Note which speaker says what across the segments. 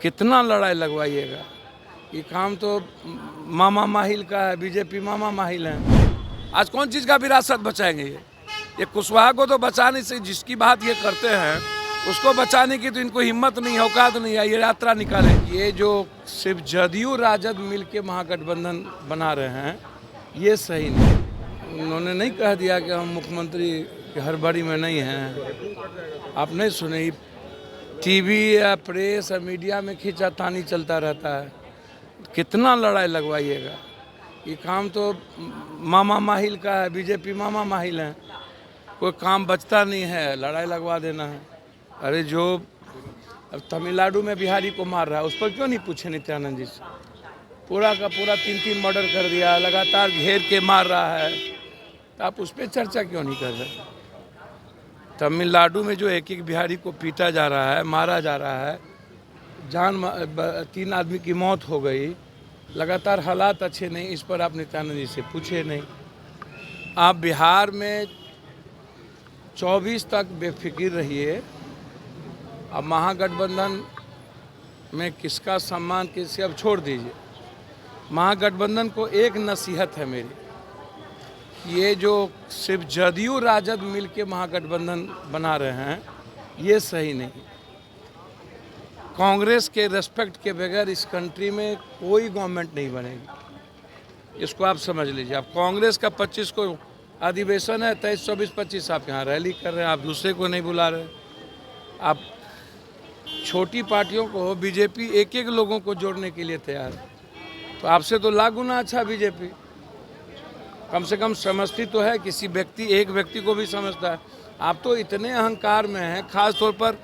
Speaker 1: कितना लड़ाई लगवाइएगा। ये काम तो मामा माहिल का है, बीजेपी मामा माहिल है। आज कौन चीज़ का विरासत बचाएंगे ये कुशवाहा को तो बचा नहीं सकते। जिसकी बात ये करते हैं उसको बचाने की तो इनको हिम्मत नहीं, औकात नहीं है। ये यात्रा निकाले। ये जो सिर्फ जदयू राजद मिल के महागठबंधन बना रहे हैं, ये सही नहीं। उन्होंने नहीं कह दिया कि हम मुख्यमंत्री की हड़बड़ी में नहीं हैं। आप नहीं सुने, टीवी या प्रेस या मीडिया में खींचातानी चलता रहता है। कितना लड़ाई लगवाइएगा। ये काम तो मामा माहिल का है, बीजेपी मामा माहिल है। कोई काम बचता नहीं है, लड़ाई लगवा देना है। अरे जो अब तमिलनाडु में बिहारी को मार रहा है, उस पर क्यों नहीं पूछे नित्यानंद जी से? पूरा का पूरा 3-3 मर्डर कर दिया, लगातार घेर के मार रहा है, तो आप उस पर चर्चा क्यों नहीं कर रहे? तमिलनाडु में जो एक एक बिहारी को पीटा जा रहा है, मारा जा रहा है, 3 आदमी की मौत हो गई, लगातार हालात अच्छे नहीं, इस पर आप नित्यानंद जी से पूछे नहीं। आप बिहार में 24 तक बेफिक्र रहिए। अब महागठबंधन में किसका सम्मान किससे अब छोड़ दीजिए। महागठबंधन को एक नसीहत है मेरी, ये जो सिर्फ जदयू राजद मिल के महागठबंधन बना रहे हैं, ये सही नहीं। कांग्रेस के रेस्पेक्ट के बगैर इस कंट्री में कोई गवर्नमेंट नहीं बनेगी, इसको आप समझ लीजिए। आप कांग्रेस का 25 को अधिवेशन है, 23, 24, 25 आप यहाँ रैली कर रहे हैं, आप दूसरे को नहीं बुला रहे। आप छोटी पार्टियों को, बीजेपी एक एक लोगों को जोड़ने के लिए तैयार है, तो आपसे तो लाख गुना अच्छा बीजेपी कम से कम समझती तो है, किसी व्यक्ति एक व्यक्ति को भी समझता है। आप तो इतने अहंकार में हैं, खास तौर पर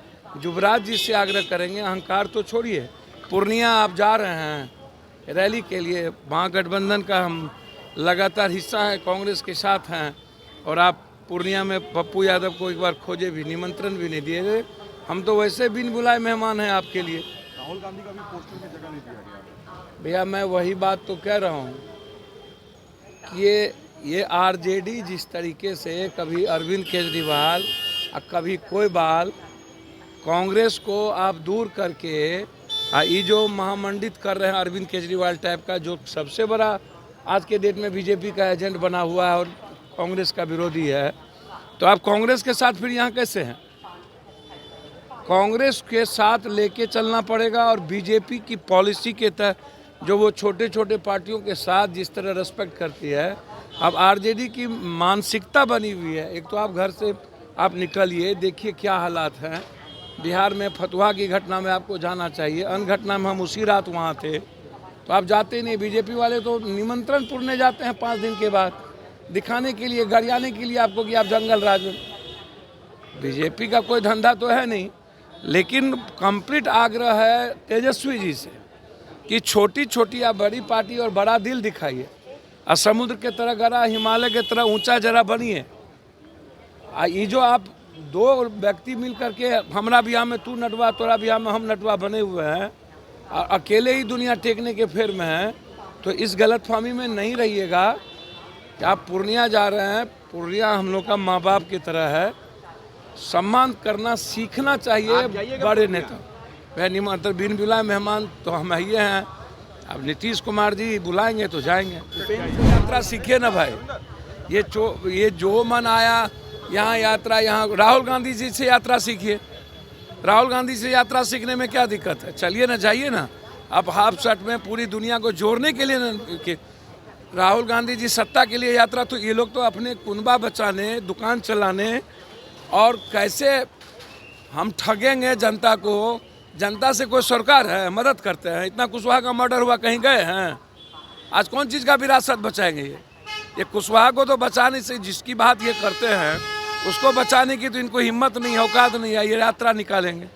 Speaker 1: युवराज जी से आग्रह करेंगे, अहंकार तो छोड़िए। पूर्णिया आप जा रहे हैं रैली के लिए, महागठबंधन का हम लगातार हिस्सा है, कांग्रेस के साथ हैं, और आप पूर्णिया में पप्पू यादव को एक बार खोजे भी, निमंत्रण भी नहीं दिए। हम तो वैसे बिन बुलाए मेहमान हैं आपके लिए।
Speaker 2: राहुल गांधी का भी पोस्टर में जगह नहीं दिया गया।
Speaker 1: भैया मैं वही बात तो कह रहा हूँ कि ये आरजेडी जिस तरीके से कभी अरविंद केजरीवाल और कभी कोई बाल कांग्रेस को आप दूर करके ये जो महामंडित कर रहे हैं अरविंद केजरीवाल टाइप का, जो सबसे बड़ा आज के डेट में बीजेपी का एजेंट बना हुआ है और कांग्रेस का विरोधी है, तो आप कांग्रेस के साथ फिर यहाँ कैसे हैं? कांग्रेस के साथ लेके चलना पड़ेगा, और बीजेपी की पॉलिसी के तहत जो वो छोटे छोटे पार्टियों के साथ जिस तरह रेस्पेक्ट करती है, अब आरजेडी की मानसिकता बनी हुई है। एक तो आप घर से आप निकलिए, देखिए क्या हालात हैं। बिहार में फतुहा की घटना में आपको जाना चाहिए, अन्य घटना में हम उसी रात वहाँ थे, तो आप जाते नहीं। बीजेपी वाले तो निमंत्रण पुरने जाते हैं 5 दिन के बाद, दिखाने के लिए, गरियाने के लिए आपको कि आप जंगल राज में। बीजेपी का कोई धंधा तो है नहीं, लेकिन कंप्लीट आग्रह है तेजस्वी जी से कि छोटी छोटी या बड़ी पार्टी और बड़ा दिल दिखाइए, और समुद्र के तरह गड़ा, हिमालय के तरह ऊंचा जरा बनिए। ये जो आप 2 व्यक्ति मिल करके हमारा बिहार में तू नटवा, तोरा बिहार में हम नटवा बने हुए हैं, और अकेले ही दुनिया टेकने के फेर में है, तो इस गलतफहमी में नहीं रहिएगा कि आप पूर्णिया जा रहे हैं। पूर्णिया हम लोग का माँ बाप की तरह है, सम्मान करना सीखना चाहिए बड़े नेता। वह निमंत्रण बिन बुलाए मेहमान तो हम ही हैं। अब नीतीश कुमार जी बुलाएंगे तो जाएंगे। यात्रा सीखिए ना भाई, ये जो मन आया यहाँ यात्रा, यहाँ राहुल गांधी जी से यात्रा सीखिए। राहुल गांधी से यात्रा सीखने में क्या दिक्कत है? चलिए ना, जाइए ना। अब हाफ शर्ट में पूरी दुनिया को जोड़ने के लिए ना, राहुल गांधी जी सत्ता के लिए यात्रा, तो ये लोग तो अपने कुनबा बचाने, दुकान चलाने, और कैसे हम ठगेंगे जनता को। जनता से कोई सरकार है? मदद करते हैं। इतना कुशवाहा का मर्डर हुआ, कहीं गए हैं? आज कौन चीज़ का विरासत बचाएंगे ये कुशवाहा को तो बचा नहीं सकते। जिसकी बात ये करते हैं उसको बचाने की तो इनको हिम्मत नहीं, औकात नहीं है। ये यात्रा निकालेंगे।